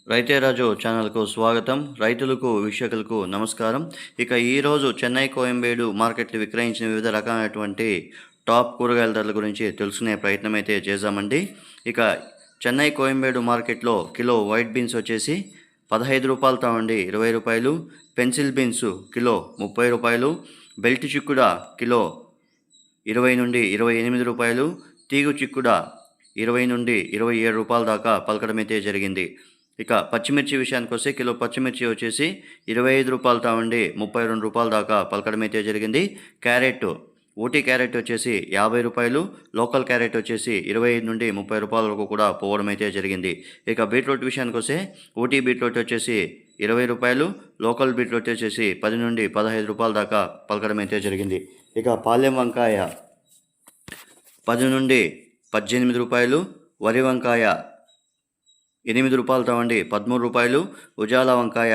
రైతే రాజు ఛానల్కు స్వాగతం. రైతులకు వీక్షకులకు నమస్కారం. ఇక ఈరోజు చెన్నై కోయంబేడు మార్కెట్లు విక్రయించిన వివిధ రకాలైనటువంటి టాప్ కూరగాయల ధరల గురించి తెలుసుకునే ప్రయత్నం అయితే చేద్దామండి. ఇక చెన్నై కోయంబేడు మార్కెట్లో కిలో వైట్ బీన్స్ వచ్చేసి 15 రూపాయలతో ఉండి 20 రూపాయలు, పెన్సిల్ బీన్స్ కిలో 30 రూపాయలు, బెల్ట్ చిక్కుడ కిలో 20 నుండి 28 రూపాయలు, తీగు చిక్కుడ 20 నుండి 27 రూపాయల దాకా పలకడం అయితే జరిగింది. ఇక పచ్చిమిర్చి విషయానికి వస్తే కిలో పచ్చిమిర్చి వచ్చేసి 25 రూపాయలతో ఉండి 32 రూపాయల దాకా పలకడం అయితే జరిగింది. క్యారెట్ ఊటీ క్యారెట్ వచ్చేసి 50 రూపాయలు, లోకల్ క్యారెట్ వచ్చేసి 25 నుండి 30 రూపాయల వరకు కూడా పోవడం అయితే జరిగింది. ఇక బీట్రూట్ విషయానికి వస్తే ఊటీ బీట్రూట్ వచ్చేసి 20 రూపాయలు, లోకల్ బీట్రూట్ వచ్చేసి 10 నుండి 15 రూపాయల దాకా పలకడం అయితే జరిగింది. ఇక పాలెం వంకాయ 10 నుండి 18 రూపాయలు, వరి వంకాయ 8 రూపాయలతో ఉండి 13 రూపాయలు, ఉజాల వంకాయ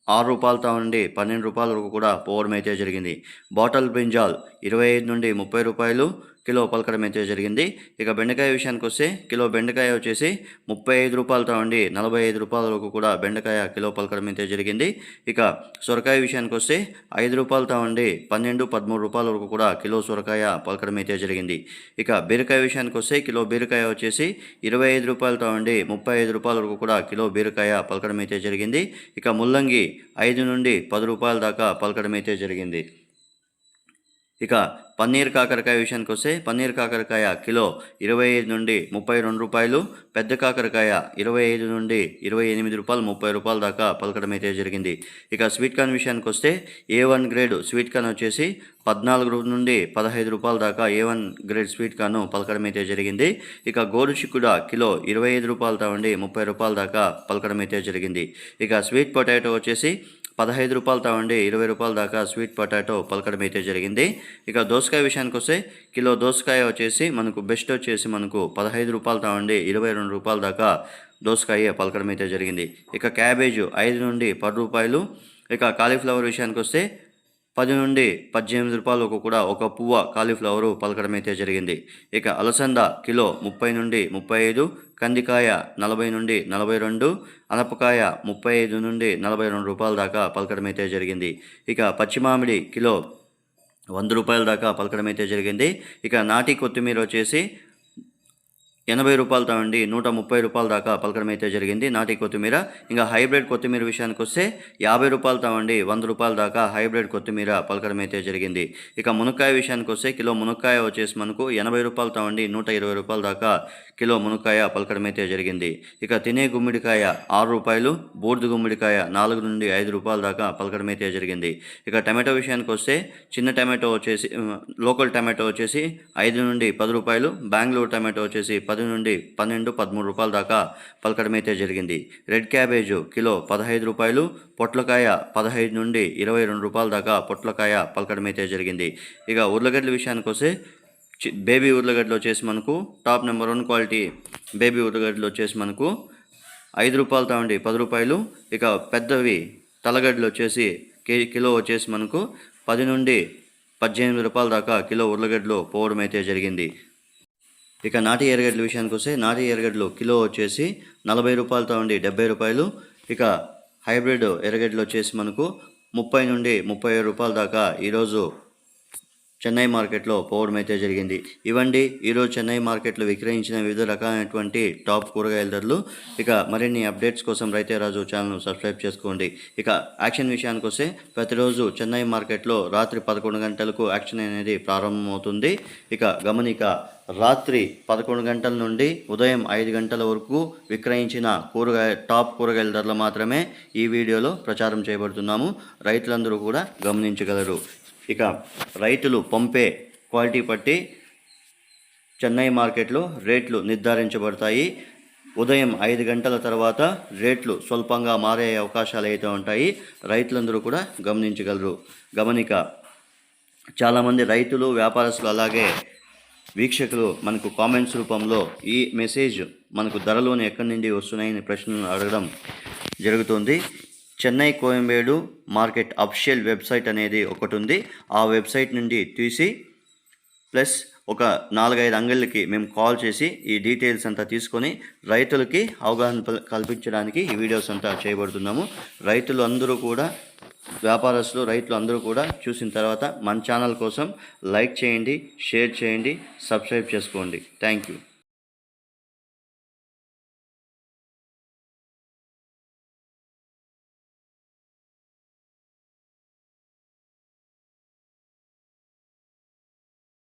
6 రూపాయలతో ఉండి 12 రూపాయల వరకు కూడా పోవడం అయితే జరిగింది. బాటల్ బ్రింజాల్ 25 నుండి 30 రూపాయలు కిలో పలకడం అయితే జరిగింది. ఇక బెండకాయ విషయానికి వస్తే కిలో బెండకాయ వచ్చేసి 35 రూపాయలతో ఉండి 45 రూపాయల వరకు కూడా బెండకాయ కిలో పలకడం అయితే జరిగింది. ఇక సొరకాయ విషయానికి వస్తే 5 రూపాయలతో ఉండి 12, 13 రూపాయల వరకు కూడా కిలో సొరకాయ పలకడం అయితే జరిగింది. ఇక బీరకాయ విషయానికి వస్తే కిలో బీరకాయ వచ్చేసి 25 రూపాయలతో ఉండి 35 రూపాయల వరకు కూడా కిలో బీరకాయ పలకడం అయితే జరిగింది. ఇక ముల్లంగి 5 నుండి 10 రూపాయల దాకా పలకడం అయితే జరిగింది. ఇక పన్నీర్ కాకరకాయ విషయానికి వస్తే పన్నీర్ కాకరకాయ కిలో 25 నుండి 32 రూపాయలు, పెద్ద కాకరకాయ 25 నుండి 28 రూపాయలు, 30 రూపాయల దాకా పలకడం అయితే జరిగింది. ఇక స్వీట్ కార్న్ విషయానికి వస్తే A1 గ్రేడ్ స్వీట్ కార్న్ వచ్చేసి 14 నుండి 15 రూపాయల దాకా A1 గ్రేడ్ స్వీట్ కార్న్ పలకడం అయితే జరిగింది. ఇక గోరు చిక్కుడ కిలో 25 రూపాయలతో ఉండి 30 రూపాయల దాకా పలకడం అయితే జరిగింది. ఇక స్వీట్ పొటాటో వచ్చేసి 15 రూపాయలతో ఉండి 20 రూపాయల దాకా స్వీట్ పొటాటో పలకడం అయితే జరిగింది. ఇక దోసకాయ విషయానికి వస్తే కిలో దోసకాయ వచ్చేసి మనకు బెస్ట్ వచ్చేసి మనకు 15 రూపాయలతో ఉండి 22 రూపాయల దాకా దోసకాయ పలకడం అయితే జరిగింది. ఇక క్యాబేజ్ 5 నుండి 10 రూపాయలు. ఇక కాలీఫ్లవర్ విషయానికి వస్తే 10 నుండి 18 రూపాయలకు కూడా ఒక పువ్వ కాలీఫ్లవరు పలకడం అయితే జరిగింది. ఇక అలసంద కిలో 30 నుండి 35, కందికాయ 40 నుండి 42, అనపకాయ 35 నుండి 42 రూపాయల దాకా పలకడం అయితే జరిగింది. ఇక పచ్చి మామిడి కిలో 100 రూపాయల దాకా పలకడం అయితే జరిగింది. ఇక నాటి కొత్తిమీర వచ్చేసి 80 రూపాయలతో ఉండి 130 రూపాయల దాకా పలకడం అయితే జరిగింది నాటి కొత్తిమీర. ఇంకా హైబ్రిడ్ కొత్తిమీర విషయానికి వస్తే 50 రూపాయలతో ఉండి 100 రూపాయల దాకా హైబ్రిడ్ కొత్తిమీర పలకడం అయితే జరిగింది. ఇక మునక్కాయ విషయానికి వస్తే కిలో మునక్కాయ వచ్చేసి మనకు 80 రూపాయలతో ఉండి 120 రూపాయల దాకా కిలో మునక్కాయ పలకడం అయితే జరిగింది. ఇక తినే గుమ్మిడికాయ 6 రూపాయలు, బూర్దు గుమ్మిడికాయ 4 నుండి 5 రూపాయల దాకా పలకడం అయితే జరిగింది. ఇక టమాటో విషయానికి వస్తే చిన్న టమాటో వచ్చేసి లోకల్ టమాటో వచ్చేసి 5 నుండి 10 రూపాయలు, బెంగళూరు టమాటో వచ్చేసి 10 నుండి 12, 13 రూపాయల దాకా పలకడం అయితే జరిగింది. రెడ్ క్యాబేజ్ కిలో 15 రూపాయలు, పొట్లకాయ 15 నుండి 22 రూపాయల దాకా పొట్లకాయ పలకడం అయితే జరిగింది. ఇక ఉర్లగడ్డల విషయానికి వస్తే బేబీ ఉర్లగడ్డలు వచ్చేసి మనకు టాప్ నెంబర్ 1 క్వాలిటీ బేబీ ఉర్లగడ్డలు వచ్చేసి మనకు 5 రూపాయలతో ఉండి 10 రూపాయలు. ఇక పెద్దవి తలగడ్డలు వచ్చేసి కిలో వచ్చేసి మనకు 10 నుండి 18 రూపాయల దాకా కిలో ఉర్లగడ్డలు పోవడం అయితే జరిగింది. ఇక నాటి ఎర్రగడ్డల విషయానికి వస్తే నాటి ఎర్రగడ్డలు కిలో వచ్చేసి 40 రూపాయలతో ఉండి 70 రూపాయలు. ఇక హైబ్రిడ్ ఎర్రగడ్డలు వచ్చేసి మనకు 30 నుండి 37 రూపాయల దాకా ఈరోజు చెన్నై మార్కెట్లో పోవడం అయితే జరిగింది. ఇవండి ఈరోజు చెన్నై మార్కెట్లో విక్రయించిన వివిధ రకాలైనటువంటి టాప్ కూరగాయల ధరలు. ఇక మరిన్ని అప్డేట్స్ కోసం రైతే రాజు ఛానల్ను సబ్స్క్రైబ్ చేసుకోండి. ఇక యాక్షన్ విషయానికి వస్తే ప్రతిరోజు చెన్నై మార్కెట్లో రాత్రి 11 గంటలకు యాక్షన్ అనేది ప్రారంభమవుతుంది. ఇక గమనిక, రాత్రి 11 గంటల నుండి ఉదయం 5 గంటల వరకు విక్రయించిన టాప్ కూరగాయల ధరలు మాత్రమే ఈ వీడియోలో ప్రచారం చేయబడుతున్నాము. రైతులందరూ కూడా గమనించగలరు. ఇక రైతులు పంపే క్వాలిటీ బట్టి చెన్నై మార్కెట్లో రేట్లు నిర్ధారించబడతాయి. ఉదయం 5 గంటల తర్వాత రేట్లు స్వల్పంగా మారే అవకాశాలు అయితే ఉంటాయి. రైతులందరూ కూడా గమనించగలరు. గమనిక, చాలామంది రైతులు, వ్యాపారస్తులు అలాగే వీక్షకులు మనకు కామెంట్స్ రూపంలో ఈ మెసేజ్ మనకు ధరలోని ఎక్కడి నుండి వస్తున్నాయని ప్రశ్నలు అడగడం జరుగుతుంది. Chennai Koyambedu market official website అనేది ఒకటి ఉంది. ఆ వెబ్సైట్ నుండి తీసి ప్లస్ ఒక 4-5 అంగళ్ళకి మేము కాల్ చేసి ఈ డీటెయిల్స్ అంతా తీసుకొని రైతులకి అవగాహన కల్పించడానికి ఈ వీడియోస్ అంతా చేయబడుతున్నాము. రైతులు అందరూ కూడా, వ్యాపారస్తులు, రైతులు అందరూ కూడా చూసిన తర్వాత మన ఛానల్ కోసం లైక్ చేయండి, షేర్ చేయండి, సబ్స్క్రైబ్ చేసుకోండి. Thank you.